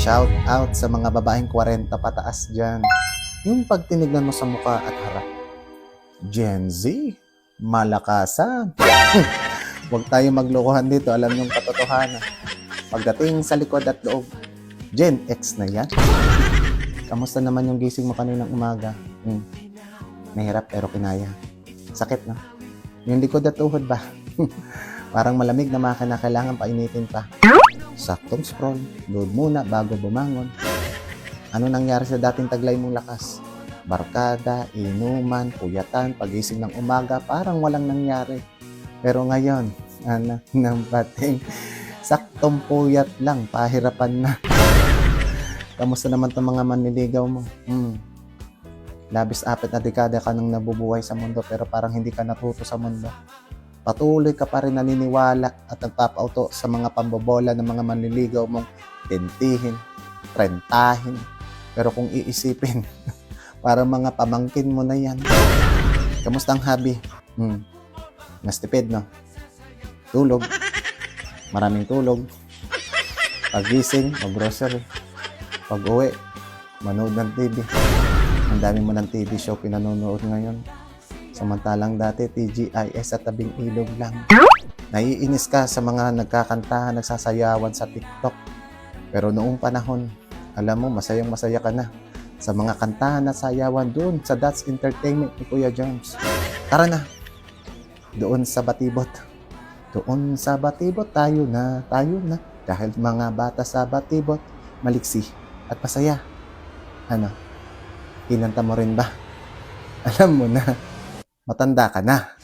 Shout out sa mga babaeng 40 pataas dyan. Yung pag tinignan mo sa mukha at harap, Gen Z, malakasan. Huwag tayo maglokohan dito, alam yung katotohanan. Pagdating sa likod at loob, Gen X na yan. Kamusta naman yung gising mo kaninang umaga? Mahirap pero kinaya. Sakit, no? Yung likod at tuhod ba? Parang malamig na makina, kailangan painitin pa. Saktong scroll, load muna bago bumangon. Ano nangyari sa dating taglay mong lakas? Barkada, inuman, puyatan, pagising ng umaga, parang walang nangyari. Pero ngayon, anak ng bating, saktong puyat lang, pahirapan na. Kamusta naman itong mga manliligaw mo? Labis 4 na dekada ka nang nabubuhay sa mundo pero parang hindi ka natuto sa mundo. Patuloy ka pa rin naniniwala at nagpapauto sa mga pambobola ng mga manliligaw mong tentihin, trentahin. Pero kung iisipin, parang mga pamangkin mo na yan. Kamusta ang hobby? Mas tipid, no? Tulog. Maraming tulog. Pagising, mag-grocery. Pag-uwi, manood ng TV. Ang dami mo ng TV show pinanonood ngayon. Samantalang dati, TGIS at tabing ilog lang. Naiinis ka sa mga nagkakantahan, nagsasayawan sa TikTok. Pero noong panahon, alam mo, masayang masaya ka na sa mga kantahan at sayawan doon sa That's Entertainment ni Kuya Jones. Tara na, doon sa Batibot. Doon sa Batibot, tayo na. Dahil mga bata sa Batibot, maliksi at masaya. Ano, kinanta mo rin ba? Alam mo na, matanda ka na.